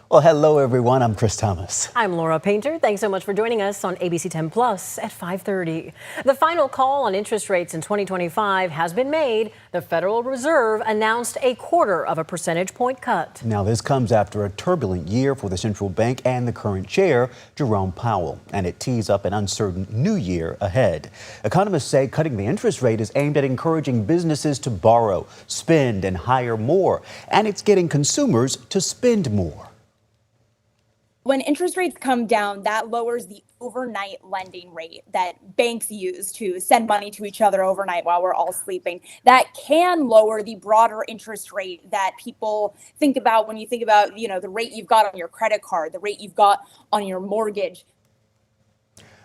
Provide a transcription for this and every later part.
Well, hello, everyone. I'm Chris Thomas. I'm Laura Painter. Thanks so much for joining us on ABC 10 Plus at 5:30. The final call on interest rates in 2025 has been made. The Federal Reserve announced a 1/4 percentage point cut. Now, this comes after a turbulent year for the central bank and the current chair, Jerome Powell, and it tees up an uncertain new year ahead. Economists say cutting the interest rate is aimed at encouraging businesses to borrow, spend, and hire more, and it's getting consumers to spend more. When interest rates come down, that lowers the overnight lending rate that banks use to send money to each other overnight while we're all sleeping. That can lower the broader interest rate that people think about when you think about, the rate you've got on your credit card, the rate you've got on your mortgage.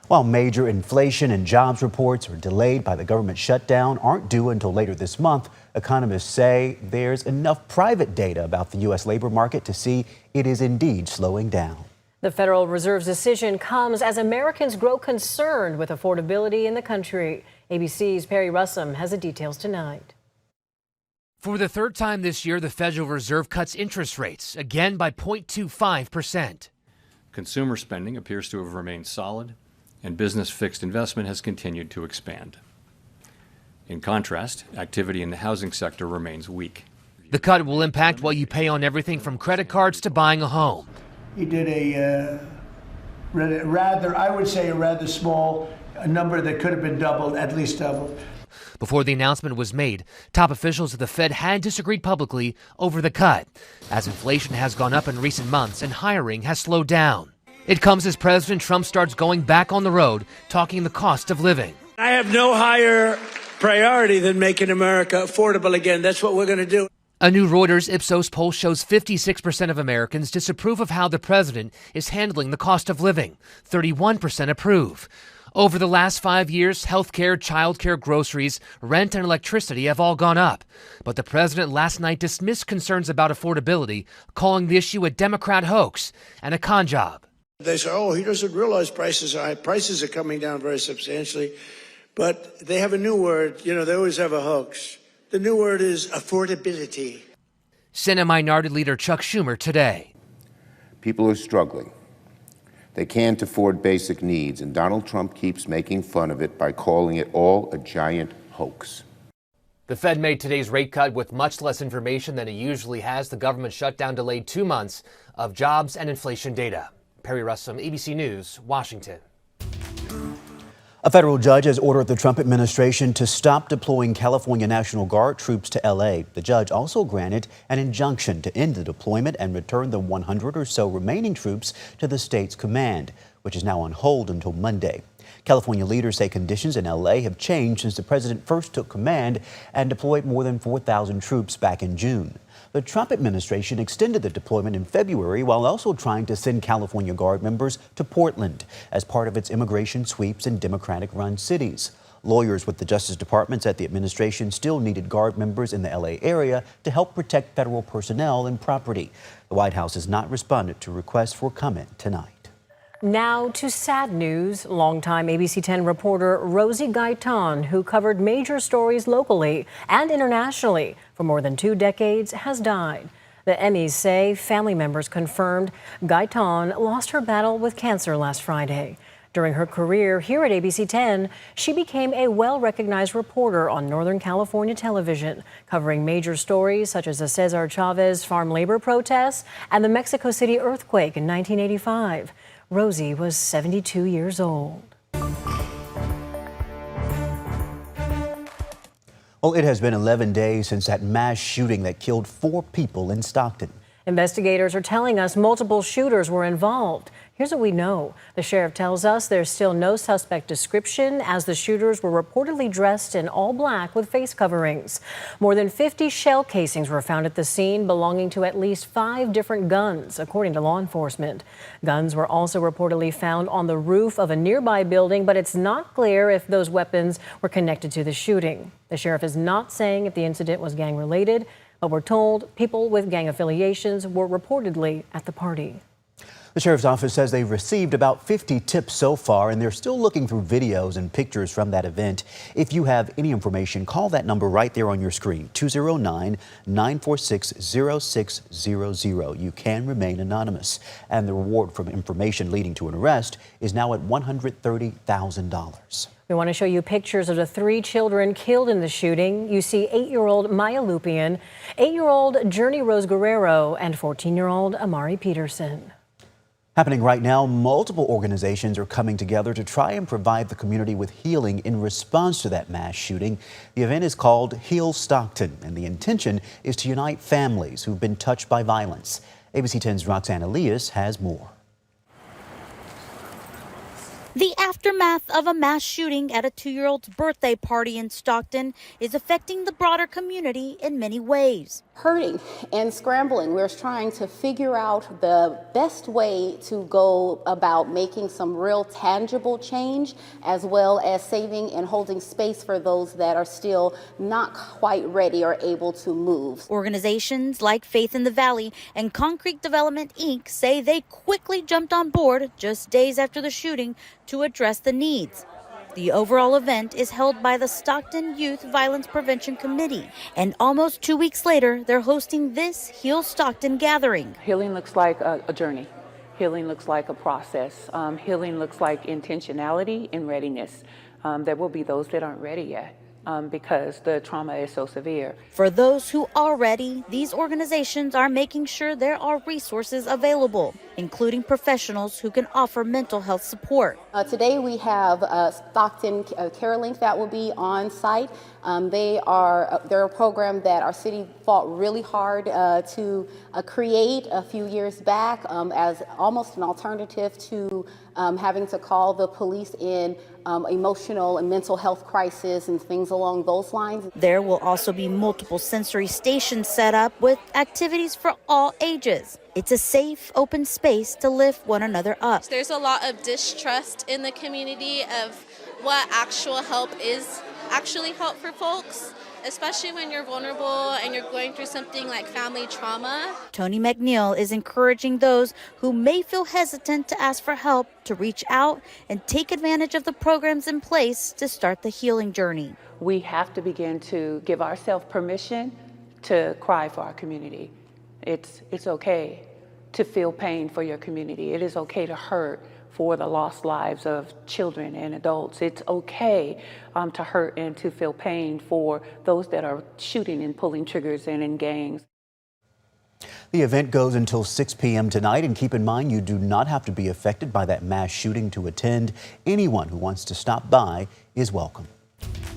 While major inflation and jobs reports are delayed by the government shutdown, aren't due until later this month, economists say there's enough private data about the U.S. labor market to see it is indeed slowing down. The Federal Reserve's decision comes as Americans grow concerned with affordability in the country. ABC's Perry Russum has the details tonight. For the third time this year, the Federal Reserve cuts interest rates, again by 0.25%. Consumer spending appears to have remained solid, and business fixed investment has continued to expand. In contrast, activity in the housing sector remains weak. The cut will impact what you pay on everything from credit cards to buying a home. He did a rather small number that could have been doubled, at least doubled. Before the announcement was made, top officials at the Fed had disagreed publicly over the cut, as inflation has gone up in recent months and hiring has slowed down. It comes as President Trump starts going back on the road, talking the cost of living. I have no higher priority than making America affordable again. That's what we're going to do. A new Reuters Ipsos poll shows 56% of Americans disapprove of how the president is handling the cost of living. 31% approve. Over the last 5 years, healthcare, childcare, groceries, rent, and electricity have all gone up. But the president last night dismissed concerns about affordability, calling the issue a Democrat hoax and a con job. They say, oh, he doesn't realize prices are high. Prices are coming down very substantially. But they have a new word. They always have a hoax. The new word is affordability. Senate Minority Leader Chuck Schumer today. People are struggling. They can't afford basic needs, and Donald Trump keeps making fun of it by calling it all a giant hoax. The Fed made today's rate cut with much less information than it usually has. The government shutdown delayed 2 months of jobs and inflation data. Perry Russum, ABC News, Washington. A federal judge has ordered the Trump administration to stop deploying California National Guard troops to L.A. The judge also granted an injunction to end the deployment and return the 100 or so remaining troops to the state's command, which is now on hold until Monday. California leaders say conditions in L.A. have changed since the president first took command and deployed more than 4,000 troops back in June. The Trump administration extended the deployment in February while also trying to send California Guard members to Portland as part of its immigration sweeps in Democratic-run cities. Lawyers with the Justice Department said the administration still needed Guard members in the L.A. area to help protect federal personnel and property. The White House has not responded to requests for comment tonight. Now to sad news. Longtime ABC10 reporter Rosie Gaitan, who covered major stories locally and internationally for more than 2 decades, has died. The Emmys say family members confirmed Gaitan lost her battle with cancer last Friday. During her career here at ABC10, she became a well-recognized reporter on Northern California television, covering major stories such as the Cesar Chavez farm labor protests and the Mexico City earthquake in 1985. Rosie was 72 years old. Well, it has been 11 days since that mass shooting that killed 4 people in Stockton. Investigators are telling us multiple shooters were involved. Here's what we know. The sheriff tells us there's still no suspect description, as the shooters were reportedly dressed in all black with face coverings. More than 50 shell casings were found at the scene, belonging to at least 5 different guns, according to law enforcement. Guns were also reportedly found on the roof of a nearby building, but it's not clear if those weapons were connected to the shooting. The sheriff is not saying if the incident was gang-related, but we're told people with gang affiliations were reportedly at the party. The sheriff's office says they've received about 50 tips so far, and they're still looking through videos and pictures from that event. If you have any information, call that number right there on your screen, 209-946-0600. You can remain anonymous, and the reward from information leading to an arrest is now at $130,000. We want to show you pictures of the 3 children killed in the shooting. You see 8-year-old Maya Lupian, 8-year-old Journey Rose Guerrero, and 14-year-old Amari Peterson. Happening right now, multiple organizations are coming together to try and provide the community with healing in response to that mass shooting. The event is called Heal Stockton, and the intention is to unite families who've been touched by violence. ABC 10's Roxanne Elias has more. The aftermath of a mass shooting at a 2-year-old's birthday party in Stockton is affecting the broader community in many ways. Hurting and scrambling. We're trying to figure out the best way to go about making some real tangible change, as well as saving and holding space for those that are still not quite ready or able to move. Organizations like Faith in the Valley and Concrete Development, Inc. say they quickly jumped on board just days after the shooting to address the needs. The overall event is held by the Stockton Youth Violence Prevention Committee, and almost 2 weeks later, they're hosting this Heal Stockton gathering. Healing looks like a journey. Healing looks like a process. Healing looks like intentionality and readiness. There will be those that aren't ready yet because the trauma is so severe. For those who are ready, these organizations are making sure there are resources available, including professionals who can offer mental health support. Today we have Stockton CareLink that will be on site. They're a program that our city fought really hard to create a few years back as almost an alternative to having to call the police in emotional and mental health crisis and things along those lines. There will also be multiple sensory stations set up with activities for all ages. It's a safe, open space to lift one another up. There's a lot of distrust in the community of what actual help is actually help for folks, especially when you're vulnerable and you're going through something like family trauma. Tony McNeil is encouraging those who may feel hesitant to ask for help to reach out and take advantage of the programs in place to start the healing journey. We have to begin to give ourselves permission to cry for our community. It's okay to feel pain for your community. It is okay to hurt for the lost lives of children and adults. It's okay to hurt and to feel pain for those that are shooting and pulling triggers and in gangs. The event goes until 6 p.m. tonight, and keep in mind you do not have to be affected by that mass shooting to attend. Anyone who wants to stop by is welcome.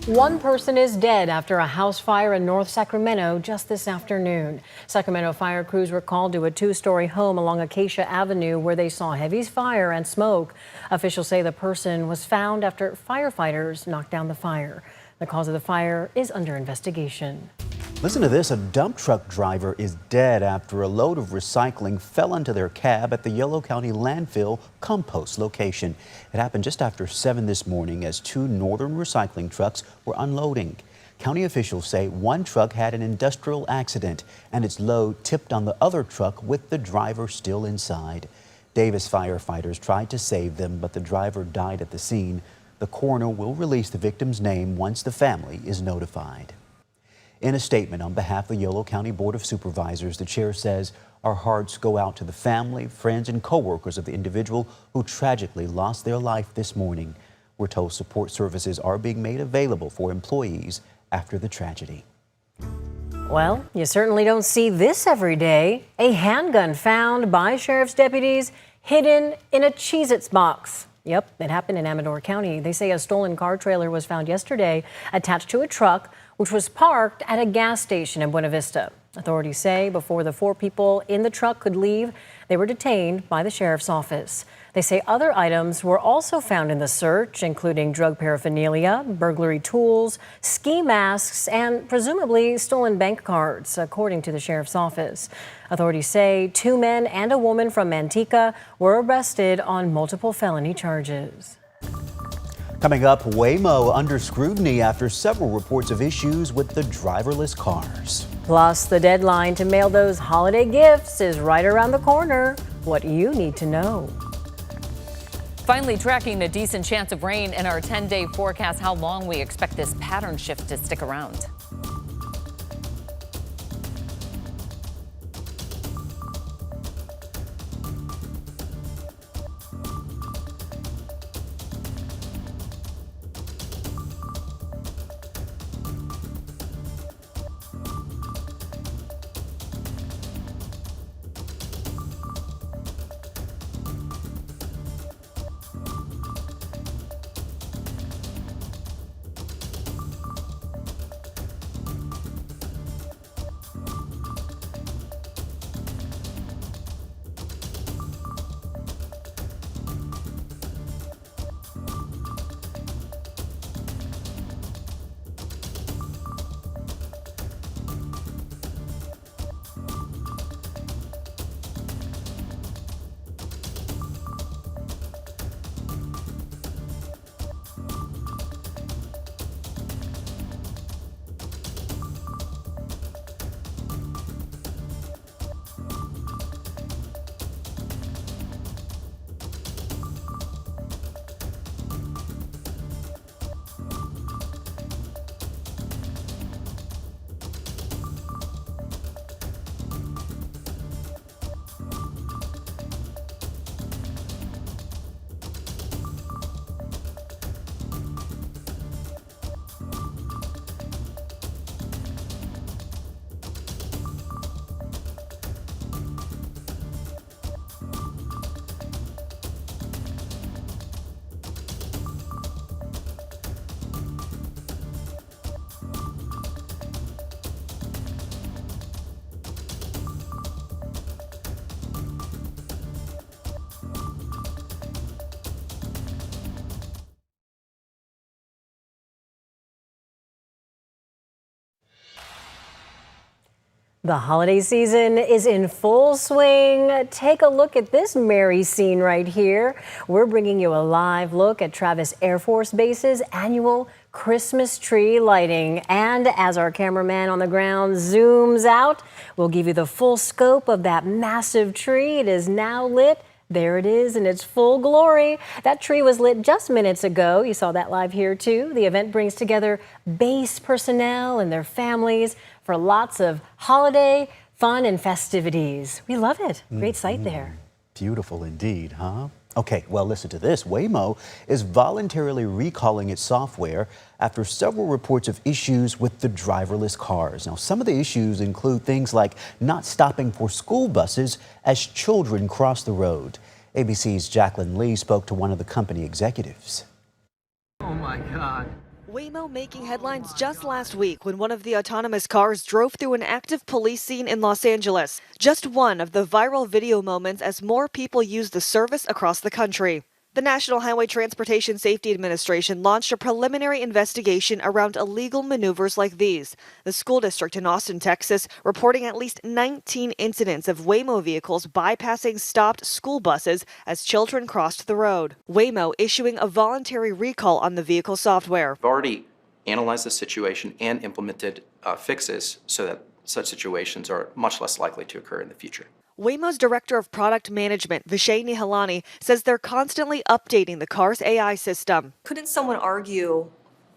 One person is dead after a house fire in North Sacramento just this afternoon. Sacramento fire crews were called to a 2-story home along Acacia Avenue where they saw heavy fire and smoke. Officials say the person was found after firefighters knocked down the fire. The cause of the fire is under investigation. Listen to this. A dump truck driver is dead after a load of recycling fell into their cab at the Yolo County landfill compost location. It happened just after 7 this morning as 2 northern recycling trucks were unloading. County officials say one truck had an industrial accident and its load tipped on the other truck with the driver still inside. Davis firefighters tried to save them, but the driver died at the scene. The coroner will release the victim's name once the family is notified. In a statement on behalf of the Yolo County Board of Supervisors, the chair says, "Our hearts go out to the family, friends, and co-workers of the individual who tragically lost their life this morning." We're told support services are being made available for employees after the tragedy. Well, you certainly don't see this every day. A handgun found by sheriff's deputies hidden in a Cheez-Its box. Yep, it happened in Amador County. They say a stolen car trailer was found yesterday attached to a truck which was parked at a gas station in Buena Vista. Authorities say before the 4 people in the truck could leave, they were detained by the sheriff's office. They say other items were also found in the search, including drug paraphernalia, burglary tools, ski masks, and presumably stolen bank cards, according to the sheriff's office. Authorities say 2 men and a woman from Manteca were arrested on multiple felony charges. Coming up, Waymo under scrutiny after several reports of issues with the driverless cars. Plus, the deadline to mail those holiday gifts is right around the corner. What you need to know. Finally, tracking a decent chance of rain in our 10-day forecast, how long we expect this pattern shift to stick around. The holiday season is in full swing. Take a look at this merry scene right here. We're bringing you a live look at Travis Air Force Base's annual Christmas tree lighting. And as our cameraman on the ground zooms out, we'll give you the full scope of that massive tree. It is now lit. There it is in its full glory. That tree was lit just minutes ago. You saw that live here too. The event brings together base personnel and their families for lots of holiday fun and festivities. We love it. Great sight there. Beautiful indeed, huh? Okay, well, listen to this. Waymo is voluntarily recalling its software after several reports of issues with the driverless cars. Now, some of the issues include things like not stopping for school buses as children cross the road. ABC's Jacqueline Lee spoke to one of the company executives. Oh my God. Waymo making headlines just last week when one of the autonomous cars drove through an active police scene in Los Angeles. Just one of the viral video moments as more people use the service across the country. The National Highway Transportation Safety Administration launched a preliminary investigation around illegal maneuvers like these. The school district in Austin, Texas, reporting at least 19 incidents of Waymo vehicles bypassing stopped school buses as children crossed the road. Waymo issuing a voluntary recall on the vehicle software. We've already analyzed the situation and implemented fixes so that such situations are much less likely to occur in the future. Waymo's director of product management, Vishay Nihalani, says they're constantly updating the car's AI system. Couldn't someone argue,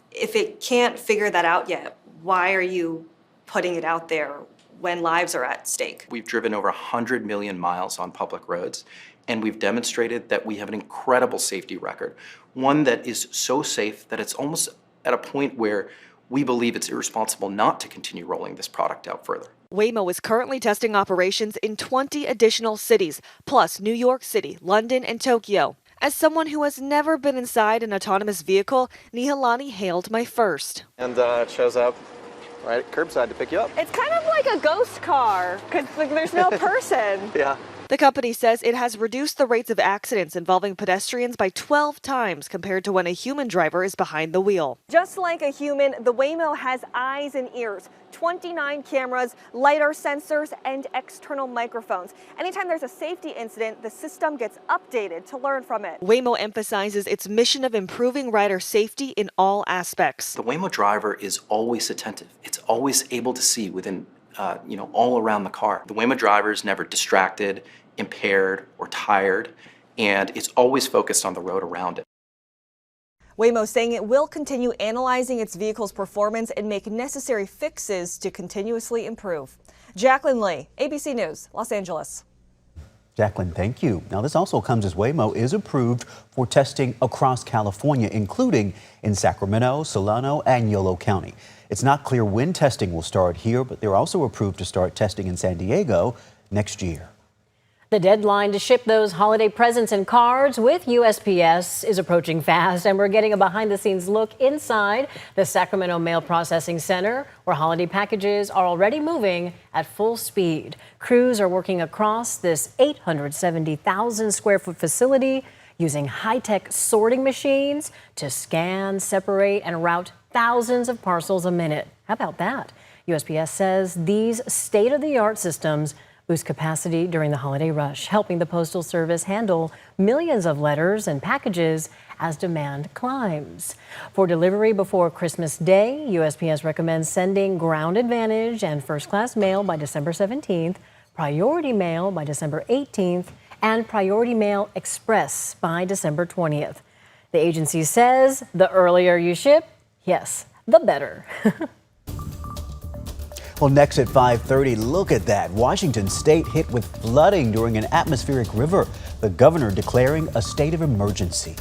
if it can't figure that out yet, why are you putting it out there when lives are at stake? We've driven over 100 million miles on public roads, and we've demonstrated that we have an incredible safety record, one that is so safe that it's almost at a point where we believe it's irresponsible not to continue rolling this product out further. Waymo is currently testing operations in 20 additional cities, plus New York City, London, and Tokyo. As someone who has never been inside an autonomous vehicle, Nihalani hailed my first. And it shows up right at curbside to pick you up. It's kind of like a ghost car, because there's no person. Yeah. The company says it has reduced the rates of accidents involving pedestrians by 12 times compared to when a human driver is behind the wheel. Just like a human, the Waymo has eyes and ears, 29 cameras, LiDAR sensors, and external microphones. Anytime there's a safety incident, the system gets updated to learn from it. Waymo emphasizes its mission of improving rider safety in all aspects. The Waymo driver is always attentive. It's always able to see within all around the car. The Waymo driver is never distracted, impaired, or tired, and it's always focused on the road around it. Waymo saying it will continue analyzing its vehicle's performance and make necessary fixes to continuously improve. Jacqueline Lee, ABC News, Los Angeles. Jacqueline, thank you. Now, this also comes as Waymo is approved for testing across California, including in Sacramento, Solano, and Yolo County. It's not clear when testing will start here, but they're also approved to start testing in San Diego next year. The deadline to ship those holiday presents and cards with USPS is approaching fast, and we're getting a behind-the-scenes look inside the Sacramento Mail Processing Center, where holiday packages are already moving at full speed. Crews are working across this 870,000-square-foot facility using high-tech sorting machines to scan, separate, and route thousands of parcels a minute. How about that? USPS says these state-of-the-art systems boost capacity during the holiday rush, helping the Postal Service handle millions of letters and packages as demand climbs. For delivery before Christmas Day, USPS recommends sending Ground Advantage and First Class Mail by December 17th, Priority Mail by December 18th, and Priority Mail Express by December 20th. The agency says the earlier you ship, yes, the better. Well, next at 5:30, look at that. Washington state hit with flooding during an atmospheric river. The governor declaring a state of emergency.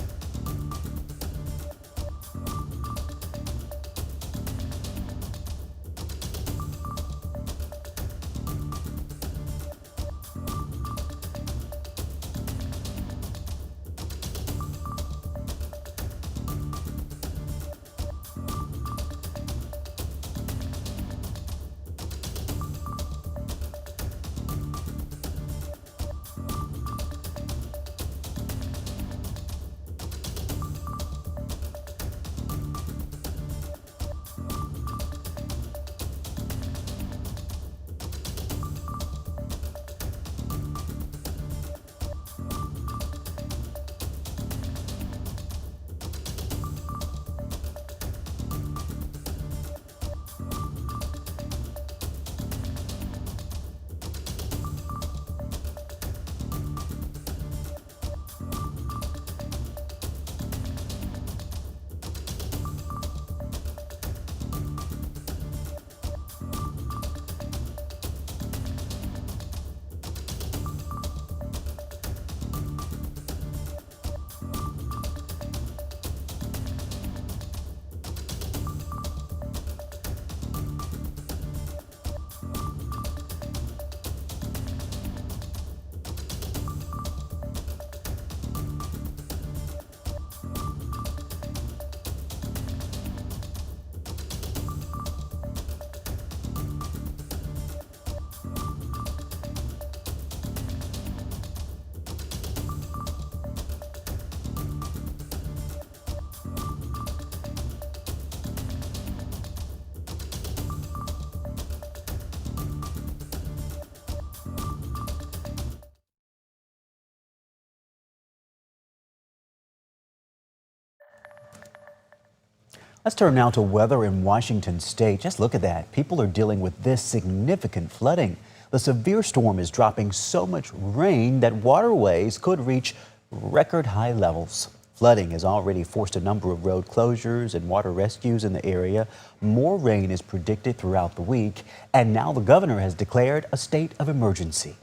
Let's turn now to weather in Washington state. Just look at that. People are dealing with this significant flooding. The severe storm is dropping so much rain that waterways could reach record high levels. Flooding has already forced a number of road closures and water rescues in the area. More rain is predicted throughout the week, and now the governor has declared a state of emergency.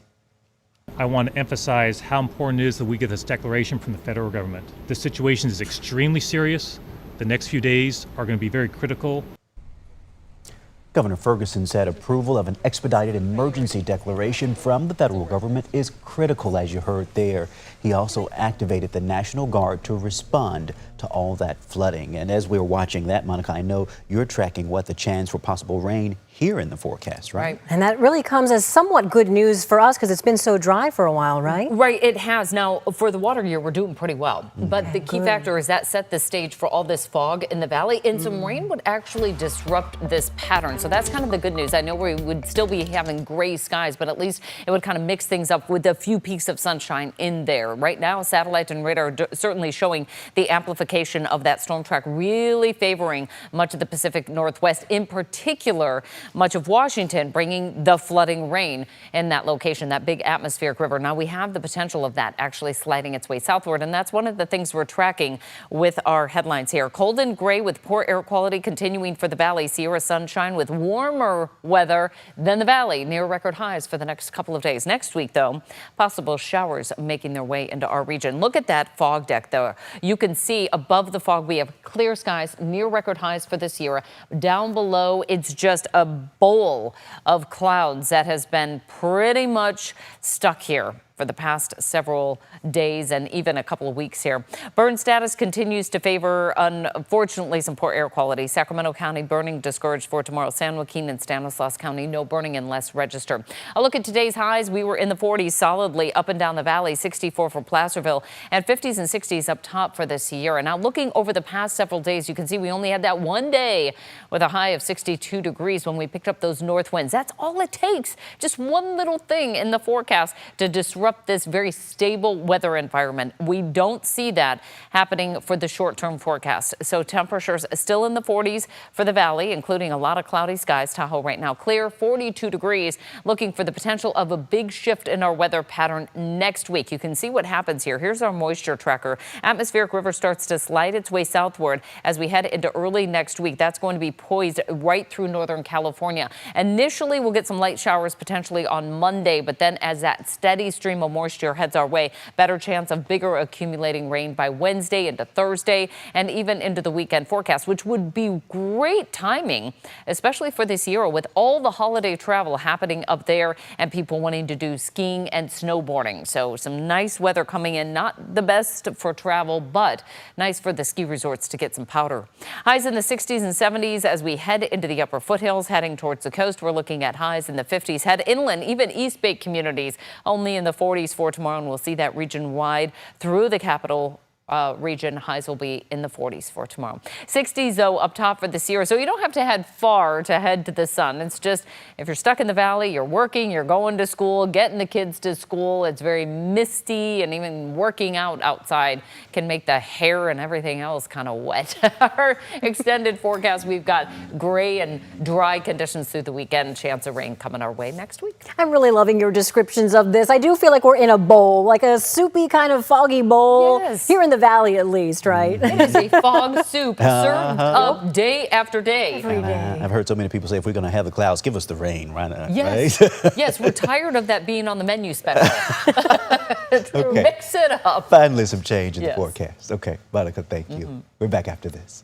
I want to emphasize how important it is that we get this declaration from the federal government. The situation is extremely serious. The next few days are going to be very critical. Governor Ferguson said approval of an expedited emergency declaration from the federal government is critical, as you heard there. He also activated the National Guard to respond to all that flooding. And as we're watching that, Monica, I know you're tracking what the chance for possible rain here in the forecast, right? And that really comes as somewhat good news for us because it's been so dry for a while, right? Right, it has. Now, for the water year, we're doing pretty well. But the key factor is that set the stage for all this fog in the valley, and some rain would actually disrupt this pattern. So that's kind of the good news. I know we would still be having gray skies, but at least it would kind of mix things up with a few peaks of sunshine in there. Right now, satellite and radar are certainly showing the amplification of that storm track really favoring much of the Pacific Northwest. In particular, much of Washington, bringing the flooding rain in that location, that big atmospheric river. Now we have the potential of that actually sliding its way southward, and that's one of the things we're tracking with our headlines here. Cold and gray with poor air quality continuing for the valley. Sierra sunshine with warmer weather than the valley, near record highs for the next couple of days. Next week, though, possible showers making their way into our region. Look at that fog deck, though. You can see above the fog we have clear skies, near record highs for this year. Down below, it's just a bowl of clouds that has been pretty much stuck here for the past several days and even a couple of weeks here. Burn status continues to favor, unfortunately, some poor air quality. Sacramento County burning discouraged for tomorrow. San Joaquin and Stanislaus County, no burning unless registered. A look at today's highs. We were in the 40s solidly up and down the valley, 64 for Placerville, and 50s and 60s up top for this year. And now looking over the past several days, you can see we only had that one day with a high of 62 degrees when we picked up those north winds. That's all it takes. Just one little thing in the forecast to disrupt this very stable weather environment. We don't see that happening for the short-term forecast. So temperatures still in the 40s for the valley, including a lot of cloudy skies. Tahoe right now clear, 42 degrees, looking for the potential of a big shift in our weather pattern next week. You can see what happens here. Here's our moisture tracker. Atmospheric river starts to slide its way southward as we head into early next week. That's going to be poised right through Northern California. Initially, we'll get some light showers potentially on Monday, but then as that steady stream of moisture heads our way, better chance of bigger accumulating rain by Wednesday into Thursday and even into the weekend forecast, which would be great timing, especially for this year with all the holiday travel happening up there and people wanting to do skiing and snowboarding. So some nice weather coming in, not the best for travel, but nice for the ski resorts to get some powder. Highs in the 60s and 70s as we head into the upper foothills, heading towards the coast. We're looking at highs in the 50s. Head inland, even East Bay communities, only in the 40s for tomorrow, and we'll see that region wide through the capital region. Highs will be in the 40s for tomorrow. 60s, though, up top for this year. So you don't have to head far to head to the sun. It's just if you're stuck in the valley, you're working, you're going to school, getting the kids to school. It's very misty, and even working out outside can make the hair and everything else kind of wet. Our extended forecast, we've got gray and dry conditions through the weekend. Chance of rain coming our way next week. I'm really loving your descriptions of this. I do feel like we're in a bowl, like a soupy kind of foggy bowl. Yes. Here in the valley, at least, right? It is a fog soup served up day after day. Every day. I've heard so many people say, if we're going to have the clouds, give us the rain, right? Yes. Right? Yes, we're tired of that being on the menu special. Okay. Mix it up. Finally, some change in the Yes. forecast. Okay, Monica, thank you. We're back after this.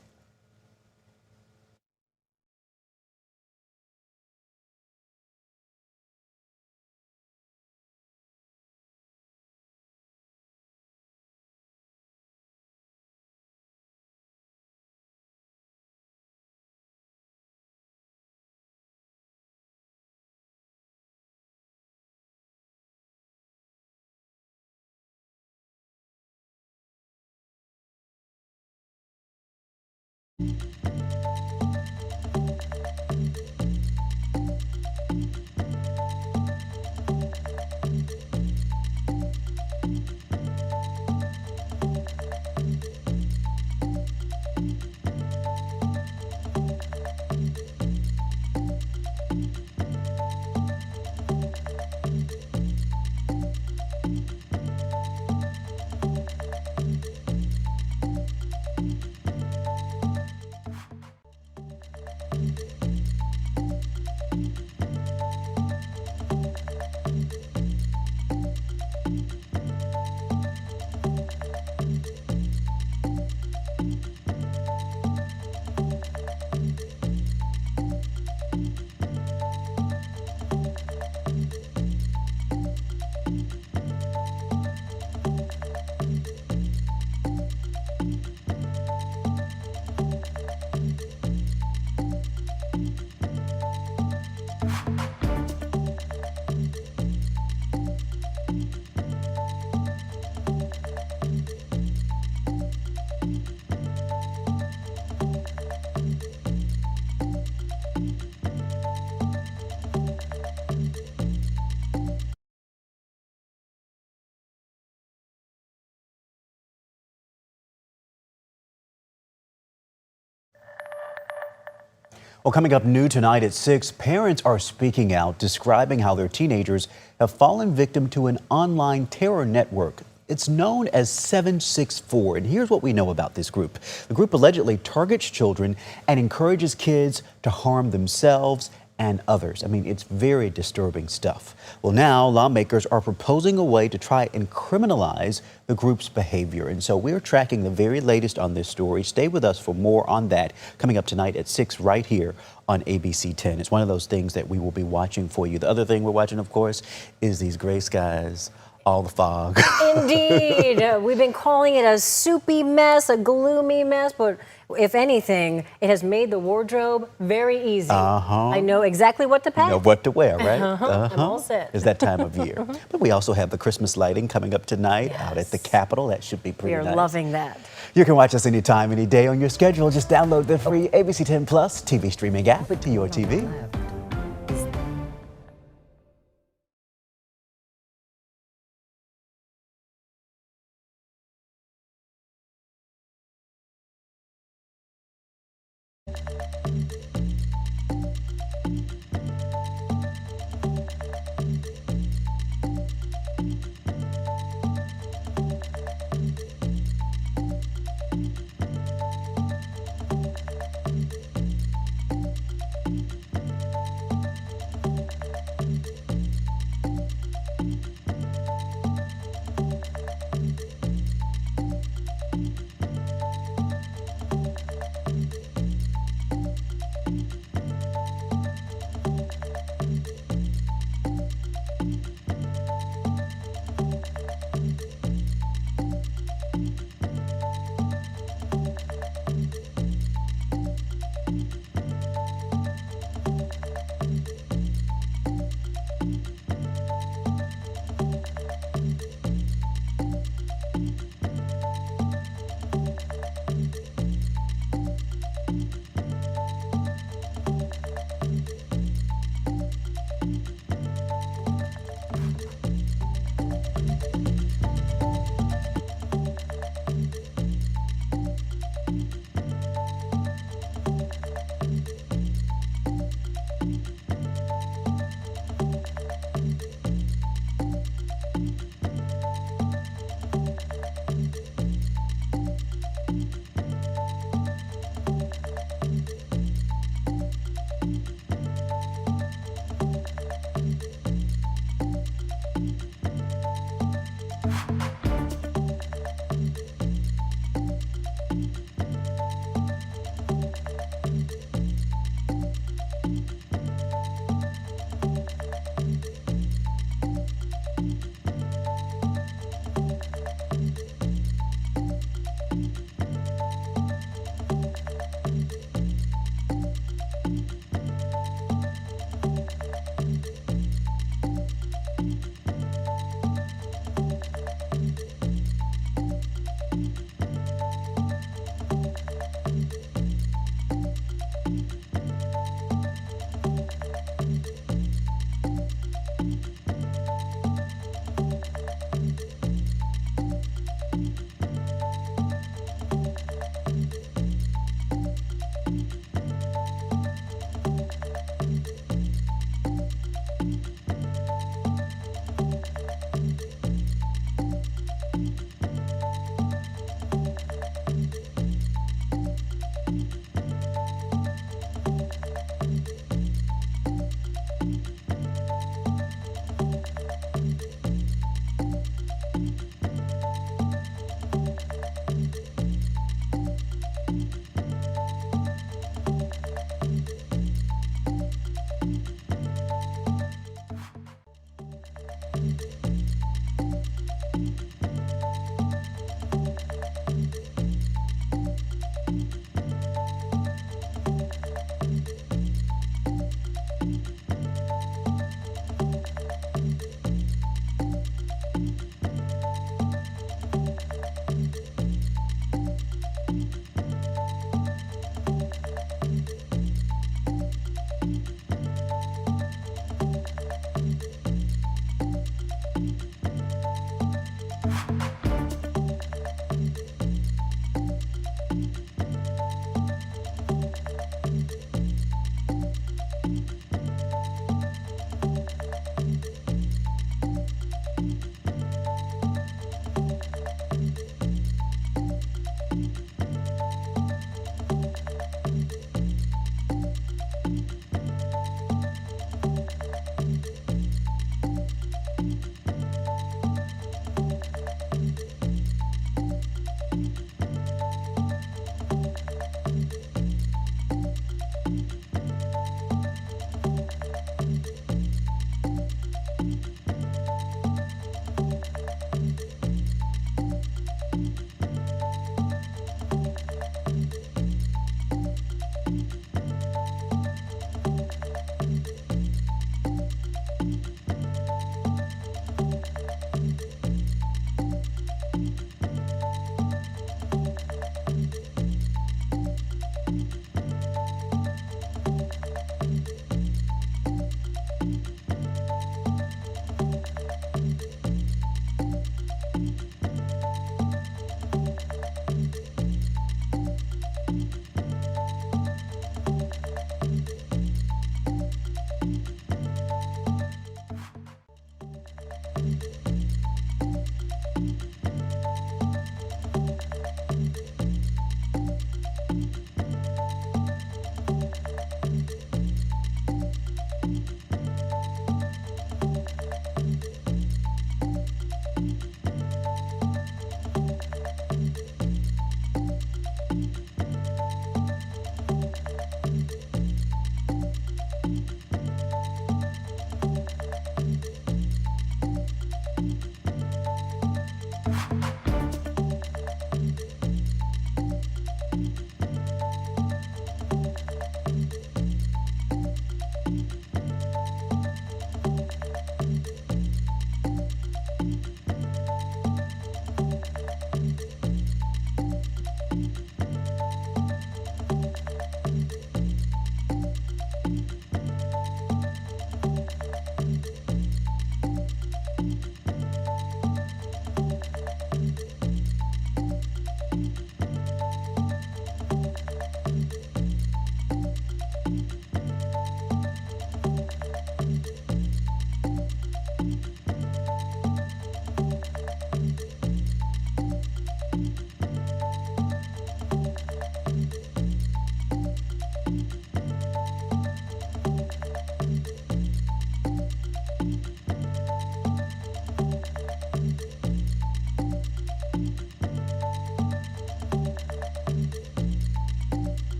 Well, coming up new tonight at 6, parents are speaking out, describing how their teenagers have fallen victim to an online terror network. It's known as 764, and here's what we know about this group. The group allegedly targets children and encourages kids to harm themselves and others. I mean, it's very disturbing stuff. Well, now lawmakers are proposing a way to try and criminalize the group's behavior. And so we're tracking the very latest on this story. Stay with us for more on that coming up tonight at 6 right here on ABC 10. It's one of those things that we will be watching for you. The other thing we're watching, of course, is these gray skies, all the fog. Indeed. We've been calling it a soupy mess, a gloomy mess, but if anything, it has made the wardrobe very easy. I know exactly what to pack. You know what to wear, right? I'm all set. It's that time of year. But we also have the Christmas lighting coming up tonight out at the Capitol. That should be pretty We are nice. loving that. You can watch us anytime, any day on your schedule. Just download the free ABC 10 Plus TV streaming app to your TV.